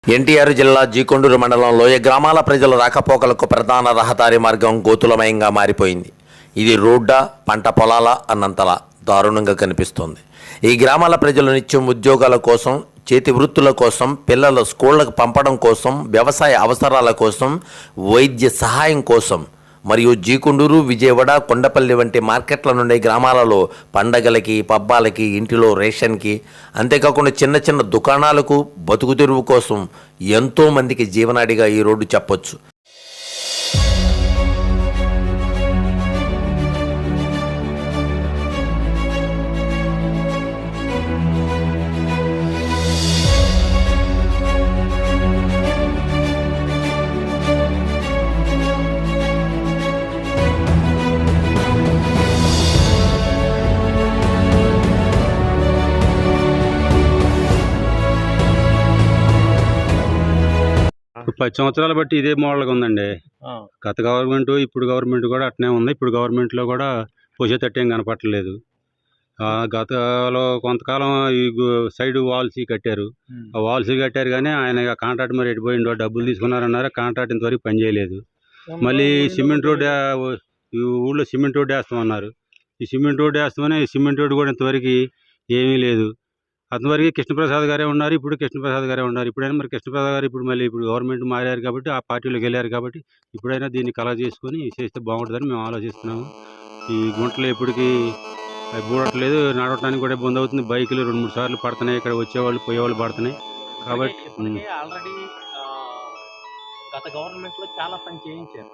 ఎన్టీఆర్ జిల్లా జీకొండూరు మండలం లోయ గ్రామాల ప్రజల రాకపోకలకు ప్రధాన రహదారి మార్గం గోతులమయంగా మారిపోయింది. ఇది రోడ్డా పంట పొలాల అన్నంతలా దారుణంగా కనిపిస్తోంది. ఈ గ్రామాల ప్రజలు నిత్యం ఉద్యోగాల కోసం, చేతి వృత్తుల కోసం, పిల్లల స్కూళ్లకు పంపడం కోసం, వ్యవసాయ అవసరాల కోసం, వైద్య సహాయం కోసం మరియు జీకొండూరు, విజయవాడ, కొండపల్లి వంటి మార్కెట్ల నుండి గ్రామాలలో పండగలకి, పబ్బాలకి, ఇంటిలో రేషన్కి, అంతేకాకుండా చిన్న చిన్న దుకాణాలకు, బతుకు తెరువు కోసం ఎంతోమందికి జీవనాడిగా ఈ రోడ్డు చెప్పొచ్చు. ఇప్పుడు 10 సంవత్సరాలు బట్టి ఇదే మోడల్గా ఉందండి. గత గవర్నమెంట్ ఇప్పుడు గవర్నమెంట్ కూడా అట్నే ఉంది. ఇప్పుడు గవర్నమెంట్లో కూడా పోసేటట్టు ఏం కనపట్టలేదు. గతలో కొంతకాలం ఈ సైడ్ వాల్స్ కట్టారు. ఆ వాల్స్ కట్టారు కానీ ఆయన కాంట్రాక్ట్ మరి ఎడిపోయిండో డబ్బులు తీసుకున్నారన్నారు. కాంట్రాక్ట్ ఇంతవరకు పనిచేయలేదు. మళ్ళీ సిమెంట్ రోడ్ ఈ ఊళ్ళో సిమెంట్ రోడ్ వేస్తామన్నారు. ఈ సిమెంట్ రోడ్ వేస్తామని సిమెంట్ రోడ్ కూడా ఇంతవరకు ఏమీ లేదు. అంతవరకు కృష్ణప్రసాద్ గారే ఉన్నారు. ఇప్పుడు కృష్ణప్రసాద్ గారే ఉన్నారు. ఇప్పుడైనా మరి కృష్ణప్రసాద్ గారు ఇప్పుడు గవర్నమెంట్ మారారు కాబట్టి, ఆ పార్టీలోకి వెళ్ళారు కాబట్టి ఇప్పుడైనా దీన్ని కలెక్ట్ చేసుకొని చేస్తే బాగుంటుందని మేము ఆలోచిస్తున్నాము. ఈ గుంటలు ఎప్పటికీ బూడట్లేదు, నడవటానికి కూడా ఇబ్బంది అవుతుంది. బైకులు 2-3 సార్లు పడుతున్నాయి. ఇక్కడ వచ్చేవాళ్ళు పోయేవాళ్ళు పడుతున్నాయి కాబట్టి ఆల్రెడీ గత గవర్నమెంట్ లో చాలా పని చేయించారు.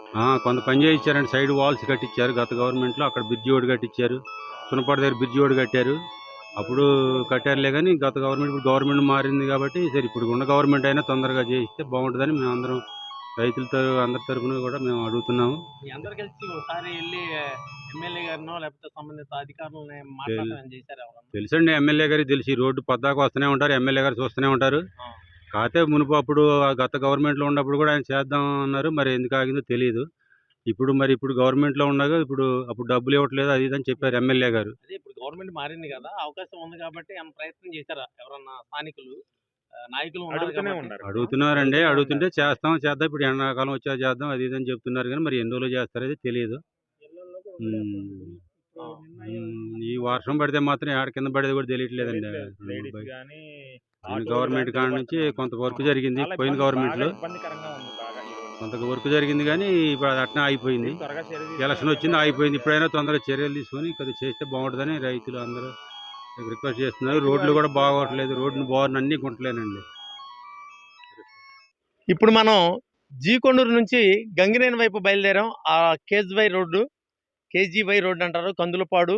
కొంత పని చేయించారండి. సైడ్ వాల్స్ కట్టించారు గత గవర్నమెంట్లో. అక్కడ బ్రిడ్జి ఓడి కట్టించారు. సునపాడు దగ్గర బ్రిడ్జి ఓడి కట్టారు. అప్పుడు కట్టారులే కానీ గత గవర్నమెంట్ ఇప్పుడు గవర్నమెంట్ మారింది కాబట్టి సరే ఇప్పుడు ఉన్న గవర్నమెంట్ అయినా తొందరగా చేయిస్తే బాగుంటుందని మేము అందరం రైతులతో అందరి తరఫున కూడా మేము అడుగుతున్నాము. అందరు కలిసి ఒకసారి వెళ్ళి ఎమ్మెల్యే గారినో లేకపోతే సంబంధిత అధికారులను మాట్లాడడం చేశారు. తెలుసండి, ఎమ్మెల్యే గారికి తెలిసి రోడ్డు పద్దాకు వస్తూనే ఉంటారు. ఎమ్మెల్యే గారు చూస్తూనే ఉంటారు. కాకపోతే మునుపు అప్పుడు గత గవర్నమెంట్లో ఉన్నప్పుడు కూడా ఆయన చేద్దాం అన్నారు. మరి ఎందుకు ఆగిందో తెలియదు. ఇప్పుడు గవర్నమెంట్లో ఉండగా అప్పుడు డబ్బులు ఇవ్వట్లేదు అది ఇదని చెప్పారు ఎమ్మెల్యే గారు. అదే ఇప్పుడు గవర్నమెంట్ మారింది కదా, అవకాశం ఉంది కాబట్టి ఏమైనా ప్రయత్నం చేశారా ఎవరన్నా స్థానికులు నాయకులు అడుగుతున్నారండి. అడుగుతుంటే చేద్దాం. ఇప్పుడు ఎండాకాలం వచ్చా చేద్దాం అది ఇదని చెప్తున్నారు కానీ మరి ఎన్ని రోజులు చేస్తారో అది తెలియదు. ఈ వర్షం పడితే మాత్రం ఎక్కడ కింద పడేది కూడా తెలియట్లేదండి. గవర్నమెంట్ కాడ నుంచి కొంత వర్క్ జరిగింది పోయిన గవర్నమెంట్లో, కొంత వర్క్ జరిగింది కానీ ఇప్పుడు అది అట్నే అయిపోయింది. ఎలక్షన్ వచ్చింది అయిపోయింది. ఇప్పుడైనా తొందరగా చర్యలు తీసుకొని కొద్దిగా చేస్తే బాగుంటుందని రైతులు అందరూ రిక్వెస్ట్ చేస్తున్నారు. రోడ్లు కూడా బాగోట్లేదు. రోడ్లు బాగున్న అన్ని గుంటలేనండి. ఇప్పుడు మనం జీకొండూరు నుంచి గంగినేని వైపు బయలుదేరాం. ఆ కేజీవై రోడ్డు అంటారు. కందులపాడు,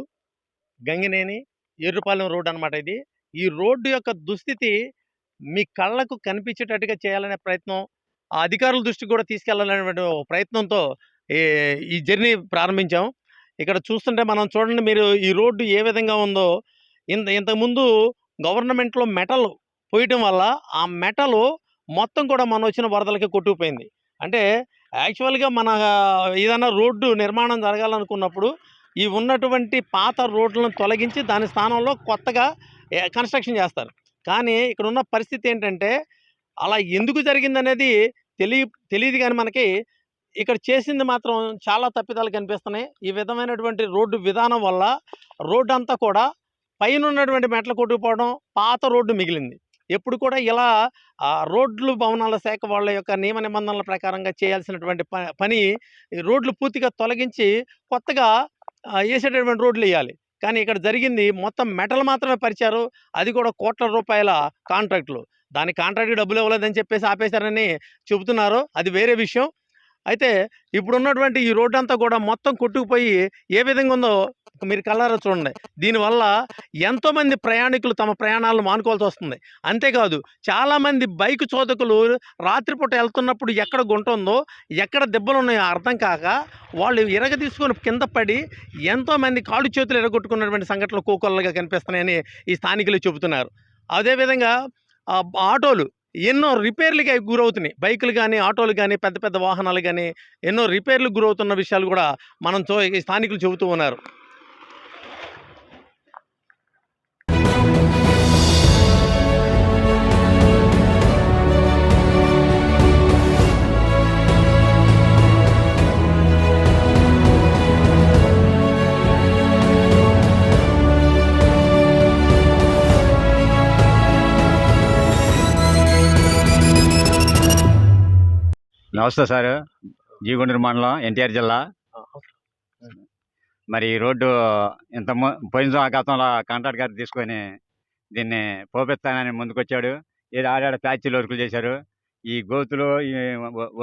గంగినేని, ఎర్రుపాలెం రోడ్డు అనమాట ఇది. ఈ రోడ్డు యొక్క దుస్థితి మీ కళ్ళకు కనిపించేటట్టుగా చేయాలనే ప్రయత్నం, ఆ అధికారుల దృష్టికి కూడా తీసుకెళ్లాలనే ప్రయత్నంతో ఈ జర్నీ ప్రారంభించాం. ఇక్కడ చూస్తుంటే మనం చూడండి, మీరు ఈ రోడ్డు ఏ విధంగా ఉందో. ఇంతకుముందు గవర్నమెంట్లో మెటల్ పోయటం వల్ల ఆ మెటల్ మొత్తం కూడా మనం వచ్చిన వరదలకి కొట్టుకుపోయింది. అంటే యాక్చువల్గా మన ఏదైనా రోడ్డు నిర్మాణం జరగాలనుకున్నప్పుడు ఈ ఉన్నటువంటి పాత రోడ్లను తొలగించి దాని స్థానంలో కొత్తగా కన్స్ట్రక్షన్ చేస్తారు. కానీ ఇక్కడ ఉన్న పరిస్థితి ఏంటంటే అలా ఎందుకు జరిగిందనేది తెలియదు కానీ మనకి ఇక్కడ చేసింది మాత్రం చాలా తప్పిదాలు కనిపిస్తున్నాయి. ఈ విధమైనటువంటి రోడ్డు విధానం వల్ల రోడ్డు అంతా కూడా పైన ఉన్నటువంటి మెట్లు కొట్టుకుపోవడం, పాత రోడ్డు మిగిలింది. ఎప్పుడు కూడా ఇలా రోడ్లు భవనాల శాఖ వాళ్ళ యొక్క నియమ నిబంధనల ప్రకారంగా చేయాల్సినటువంటి పని రోడ్లు పూర్తిగా తొలగించి కొత్తగా వేసేటటువంటి రోడ్లు వేయాలి. కానీ ఇక్కడ జరిగింది మొత్తం మెటల్ మాత్రమే పరిచారు. అది కూడా కోట్ల రూపాయల కాంట్రాక్టులు. దాని కాంట్రాక్ట్ డబ్బులు ఇవ్వలేదని చెప్పేసి ఆపేశారని చెబుతున్నారు. అది వేరే విషయం. అయితే ఇప్పుడున్నటువంటి ఈ రోడ్డు అంతా కూడా మొత్తం కొట్టుకుపోయి ఏ విధంగా ఉందో మీరు కళ్ళారా చూడండి. దీనివల్ల ఎంతోమంది ప్రయాణికులు తమ ప్రయాణాలను మానుకోవాల్సి వస్తుంది. అంతేకాదు చాలామంది బైక్ చోదకులు రాత్రిపూట వెళ్తున్నప్పుడు ఎక్కడ గుంట ఉందో, ఎక్కడ దెబ్బలు ఉన్నాయో అర్థం కాక వాళ్ళు తీసుకొని కింద పడి ఎంతోమంది కాళ్ళు చేతులు ఎరగొట్టుకున్నటువంటి సంఘటనలు కోకొల్లగా కనిపిస్తున్నాయని ఈ స్థానికులు చెబుతున్నారు. అదేవిధంగా ఆటోలు ఎన్నో రిపేర్లకి గురవుతున్నాయి. బైకులు కానీ, ఆటోలు కానీ, పెద్ద పెద్ద వాహనాలు కానీ ఎన్నో రిపేర్లకు గురవుతున్న విషయాలు కూడా మనం స్థానికులు చెబుతూ ఉన్నారు. నమస్తే సార్. జీగుండూరు మండలం, ఎన్టీఆర్ జిల్లా. మరి ఈ రోడ్డు పోయిన గతంలో కాంట్రాక్ట్ గారు తీసుకొని దీన్ని పోపిస్తానని ముందుకొచ్చాడు. ఏదో ఆడాడ ప్యాచీలు వర్కులు చేశారు. ఈ గోతులు, ఈ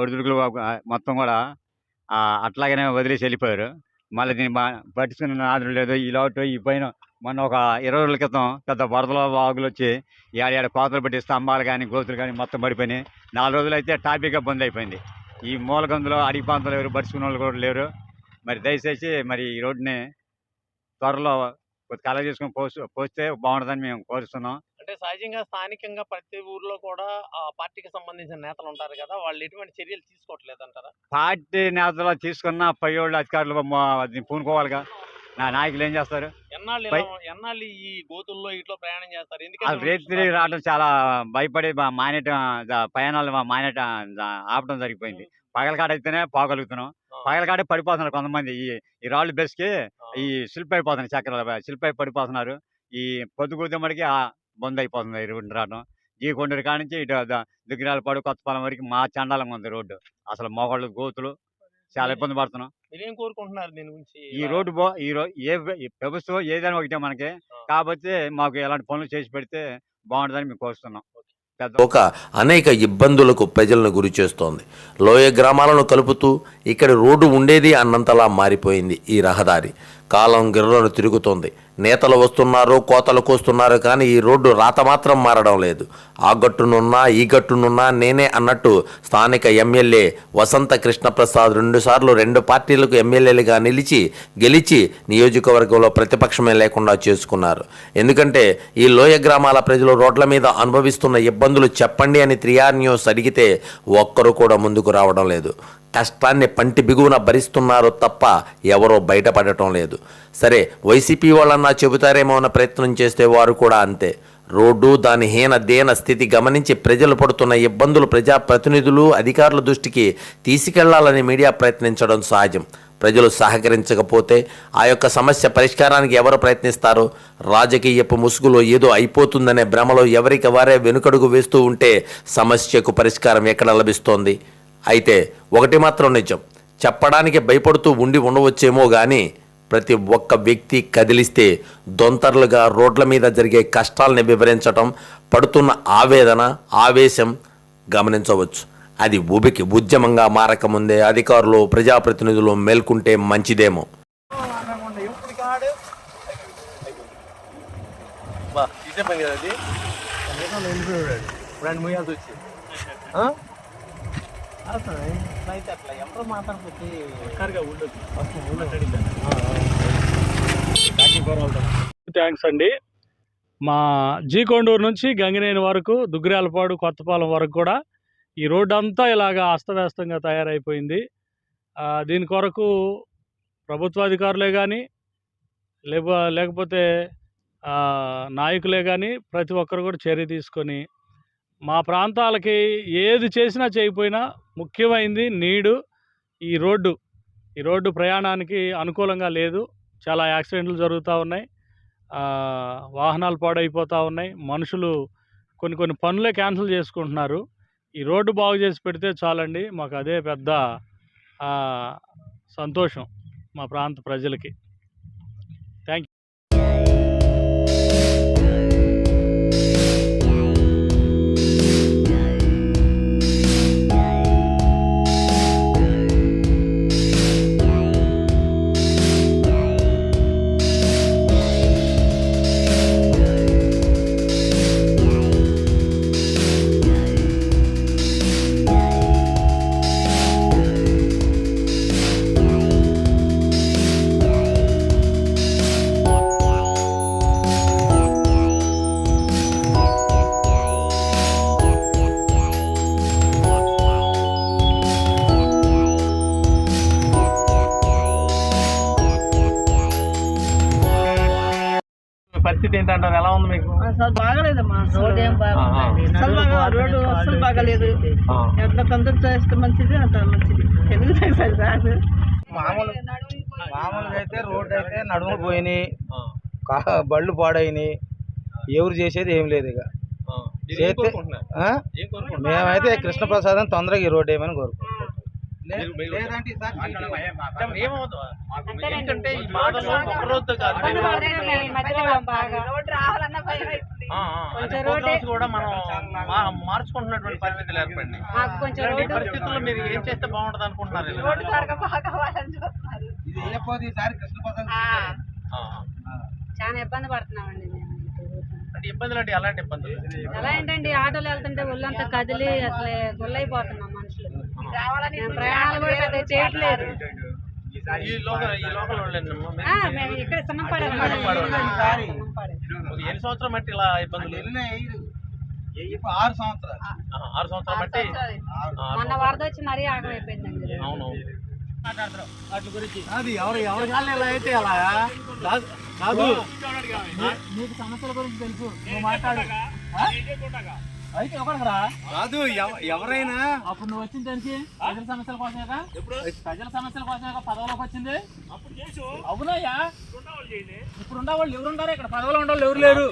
ఒడిదుడుకులు మొత్తం కూడా అట్లాగనే వదిలేసి వెళ్ళిపోయారు. మళ్ళీ దీన్ని పట్టించుకునే నాదుడు లేదు. ఈ లోటు ఈ పైన మొన్న ఒక 20 రోజుల క్రితం పెద్ద వరదలు వాగులు వచ్చి ఏడాడ కోతలు పెట్టి స్తంభాలు కానీ గోతులు కానీ మొత్తం పడిపోయినాయి. 4 రోజులు అయితే టాపిక్గా బంద్ అయిపోయింది. ఈ మూలగందులో అడిగి ప్రాంతాలు ఎవరు పరుచుకునే వాళ్ళు కూడా లేరు. మరి దయచేసి మరి ఈ రోడ్డుని త్వరలో కలెక్ట్ చేసుకుని పోస్తే బాగుంటుందని మేము కోరుస్తున్నాం. అంటే సహజంగా స్థానికంగా ప్రతి ఊర్లో కూడా ఆ పార్టీకి సంబంధించిన నేతలు ఉంటారు కదా, వాళ్ళు ఎటువంటి చర్యలు తీసుకోవట్లేదు అంటారా? పార్టీ నేతలు తీసుకున్న పయ్యోళ్ళు అధికారులు దీన్ని పూనుకోవాలిగా. నాయకులు ఏం చేస్తారు? ఎన్నాళ్ళు ఈ గోతుల్లో ఇట్లా ప్రయాణం చేస్తారు? వాళ్ళు రేత్రి రావడం చాలా భయపడి ప్రయాణాలు ఆపడం జరిగిపోయింది. పగలకాడ అయితేనే పోగలుగుతున్నాం. పగలకాడే పడిపోతున్నారు కొంతమంది. ఈ రాళ్ళు బెస్కి ఈ స్లిప్ అయిపోతున్నాయి, చక్రాలు స్లిప్ అయి పడిపోతున్నారు. ఈ పొద్దుగూదమ్మడికి బంద్ అయిపోతుంది ఈ రోడ్డు రావడం. జీకొండూరు కాడ నుంచి ఇటు దుగ్గిరాలపాడు, కొత్తపాలెం వరకు మా చండాలంగా ఉంది రోడ్డు. అసలు మోకాళ్ళు గోతులు, చాలా ఇబ్బంది పడుతున్నాం. మీరేం కోరుకుంటున్నారు దీని గురించి? ఈ రోడ్డు ఏ ప్రభుత్వం ఏదైనా ఒకటే మనకి, కాకపోతే మాకు ఎలాంటి పనులు చేసి పెడితే బాగుంటుందని మేము కోరుతున్నాం. అనేక ఇబ్బందులకు ప్రజలను గురి చేస్తోంది. లోయ గ్రామాలను కలుపుతూ ఇక్కడ రోడ్డు ఉండేది అన్నంతలా మారిపోయింది ఈ రహదారి. కాలం గిర్రను తిరుగుతోంది. నేతలు వస్తున్నారు, కోతలు కోస్తున్నారు, కానీ ఈ రోడ్డు రాత మాత్రం మారడం లేదు. ఆ గట్టునున్నా ఈ గట్టునున్నా నేనే అన్నట్టు స్థానిక ఎమ్మెల్యే వసంత కృష్ణప్రసాద్ 2 సార్లు 2 పార్టీలకు ఎమ్మెల్యేలుగా గెలిచి నియోజకవర్గంలో ప్రతిపక్షమే లేకుండా చేసుకున్నారు. ఎందుకంటే ఈ లోయ గ్రామాల ప్రజలు రోడ్ల మీద అనుభవిస్తున్న ఇబ్బందులు చెప్పండి అని 3R న్యూస్ అడిగితే ఒక్కరు కూడా ముందుకు రావడం లేదు. కష్టాన్ని పంటి బిగువున భరిస్తున్నారు తప్ప ఎవరో బయటపడటం లేదు. సరే, వైసీపీ వాళ్ళన్నా చెబుతారేమో అన్న ప్రయత్నం చేస్తే వారు కూడా అంతే. రోడ్డు దాని దేన స్థితి గమనించి ప్రజలు పడుతున్న ఇబ్బందులు ప్రజాప్రతినిధులు, అధికారుల దృష్టికి తీసుకెళ్లాలని మీడియా ప్రయత్నించడం సహజం. ప్రజలు సహకరించకపోతే ఆ యొక్క సమస్య పరిష్కారానికి ఎవరు ప్రయత్నిస్తారు? రాజకీయపు ముసుగులో ఏదో అయిపోతుందనే భ్రమలో ఎవరికి వారే వెనుకడుగు వేస్తూ ఉంటే సమస్యకు పరిష్కారం ఎక్కడ లభిస్తోంది? అయితే ఒకటి మాత్రం నిజం, చెప్పడానికి భయపడుతూ ఉండవచ్చేమో కానీ ప్రతి ఒక్క వ్యక్తి కదిలిస్తే దొంతర్లుగా రోడ్ల మీద జరిగే కష్టాలని వివరించటం, పడుతున్న ఆవేదన, ఆవేశం గమనించవచ్చు. అది ఉద్యమంగా మారకముందే అధికారులు, ప్రజాప్రతినిధులు మేల్కుంటే మంచిదేమో. థ్యాంక్స్ అండి. మా జీకొండూరు నుంచి గంగినేని వరకు, దుగ్గిరాలపాడు, కొత్తపాలెం వరకు కూడా ఈ రోడ్డు అంతా ఇలాగా అస్తవ్యస్తంగా తయారైపోయింది. దీని కొరకు ప్రభుత్వాధికారులే కానీ లేకపోతే నాయకులే కానీ ప్రతి ఒక్కరు కూడా చర్య తీసుకొని మా ప్రాంతాలకి ఏది చేసినా చేయకపోయినా ముఖ్యమైనది నీడు. ఈ రోడ్డు ప్రయాణానికి అనుకూలంగా లేదు. చాలా యాక్సిడెంట్లు జరుగుతూ ఉన్నాయి, వాహనాలు పాడైపోతూ ఉన్నాయి, మనుషులు కొన్ని పనులే క్యాన్సిల్ చేసుకుంటున్నారు. ఈ రోడ్డు బాగు చేసి పెడితే చాలండి, మాకు అదే పెద్ద సంతోషం మా ప్రాంత ప్రజలకి. Thank you. పరిస్థితి ఏంటంటారు? ఎలా ఉంది మీకు? అసలు బాగలేదమ్మా. రోడ్డు అసలు బాగలేదు. ఎట్లా తొందర చేస్తే మంచిది, అంత మంచిది. ఎందుకు రాదు? మామూలుగా అయితే రోడ్డు అయితే నడుములు పోయినాయి, బళ్ళు పాడైనాయి, ఎవరు చేసేది ఏం లేదు. ఇక మేమైతే కృష్ణప్రసాద్ తొందరగా ఈ రోడ్డు వేయమని కోరుకుంటున్నాం. లేదంటే ఈసారి చీటీ ఏమవుతుంది ఎందుకంటే ఈ బాధలు ఒక రోజుతో కాదు రోడ్డు రావాలన్నా భయం అవుతుంది. అన్ని ప్రోగ్రామ్స్ కూడా మనం మార్చుకుంటున్నటువంటి పరిస్థితులు ఏర్పడినాయి. మాకు కొంచెం ఈ రోడ్డు పరిస్థితుల్లో మీరు ఏం చేస్తే బాగుంటది అనుకుంటున్నారు ఇలా? రోడ్డు త్వరగా బాగా కావాలని చూస్తున్నారు. ఇది వెళ్ళిపోతే ఈసారి కృష్ణప్రసాద్ ఆ, చాలా ఇబ్బంది పడుతున్నామండి మేము. అంటే ఇబ్బందులు అంటే ఎలాంటి ఇబ్బందులు? ఎలా ఏంటండి ఆటోలు వెళ్తుంటే ఒళ్ళంతా కదిలి అసలు గుల్లైపోతున్నాం మనుషులు. మేము ప్రయాణాలు కూడా పెద్దగా చేయట్లేదు. ఈ లోకల్ వాళ్ళేనమ్మా మీరు? మేము ఇక్కడ సున్నంపాడే ఈసారి ఎన్ని సంవత్సరం బట్టి ఇలా ఇబ్బందులు? వెళ్ళినాయి 6 సంవత్సరాలు 6 సంవత్సరం బట్టి. మొన్న వరద వచ్చి మరీ ఆగమైపోయిందండి. అవును. అది ఎవరు కానీ ఇలా అయితే అలా కాదు. నీకు సమస్యల గురించి తెలుసు, నువ్వు మాట్లాడు. అయితే ఒకటిరా కాదు, ఎవరైనా అప్పుడు నువ్వు వచ్చిన దానికి ప్రజల సమస్యల కోసమేగా, ప్రజల సమస్యల కోసమేగా పదవిలోకి వచ్చింది. అవునయ్యా, ఇప్పుడు ఉండేవాళ్ళు ఎవరు ఉండారు ఇక్కడ? పదవిలో ఉండేవాళ్ళు ఎవరు లేరు.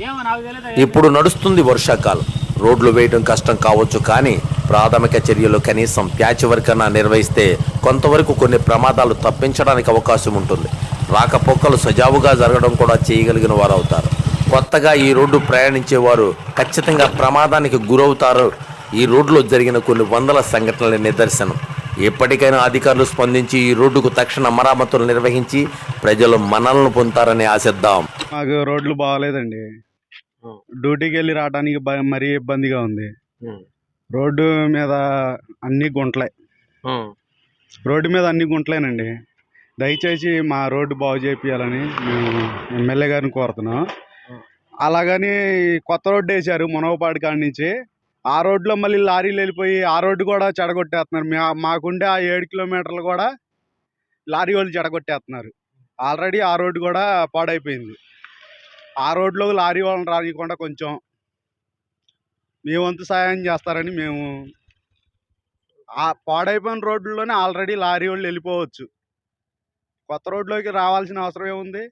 ఏమో నాకు తెలియదు. ఇప్పుడు నడుస్తుంది వర్షాకాలం. రోడ్లు వేయడం కష్టం కావచ్చు, కానీ ప్రాథమిక చర్యలు కనీసం ప్యాచ్ వర్క్ అన్నా నిర్వహిస్తే కొంతవరకు కొన్ని ప్రమాదాలు తప్పించడానికి అవకాశం ఉంటుంది. రాకపోకలు సజావుగా జరగడం కూడా చేయగలిగిన వారు అవుతారు. కొత్తగా ఈ రోడ్డు ప్రయాణించేవారు ఖచ్చితంగా ప్రమాదానికి గురవుతారు. ఈ రోడ్లో జరిగిన కొన్ని వందల సంఘటనల నిదర్శనం. ఎప్పటికైనా అధికారులు స్పందించి ఈ రోడ్డుకు తక్షణ మరమ్మతులు నిర్వహించి ప్రజలు మన్ననలు పొందుతారని ఆశిద్దాం. మాకు రోడ్లు బాగాలేదండి. డ్యూటీకి వెళ్ళి రావడానికి మరీ ఇబ్బందిగా ఉంది. రోడ్డు మీద అన్ని గుంటలే. రోడ్డు మీద అన్ని గుంటలేనండి. దయచేసి మా రోడ్డు బాగు చేయించాలని మేము ఎమ్మెల్యే గారిని కోరుతున్నాం. అలాగని కొత్త రోడ్డు వేశారు మునగపాడు కాడి నుంచి. ఆ రోడ్లో మళ్ళీ లారీలు వెళ్ళిపోయి ఆ రోడ్డు కూడా చెడగొట్టేస్తున్నారు. మాకుండే ఆ 7 కిలోమీటర్లు కూడా లారీ వాళ్ళు చెడగొట్టేస్తున్నారు. ఆల్రెడీ ఆ రోడ్డు కూడా పాడైపోయింది. ఆ రోడ్లో లారీ వాళ్ళని రానియకుండా కొంచెం మీ వంతు సహాయం చేస్తారని మేము. ఆ పాడైపోయిన రోడ్లలోనే ఆల్రెడీ లారీ వాళ్ళు వెళ్ళిపోవచ్చు. కొత్త రోడ్లోకి రావాల్సిన అవసరం ఏముంది?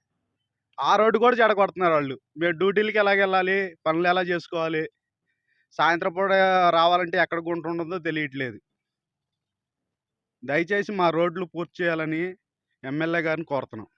ఆ రోడ్డు కూడా చెడగొడుతున్నారు వాళ్ళు. మేము డ్యూటీలకి ఎలాగ వెళ్ళాలి, పనులు ఎలా చేసుకోవాలి, సాయంత్రం పూట రావాలంటే ఎక్కడ గుంట ఉండదో తెలియట్లేదు. దయచేసి మా రోడ్లు పూర్తి చేయాలని ఎమ్మెల్యే గారిని కోరుతున్నాం.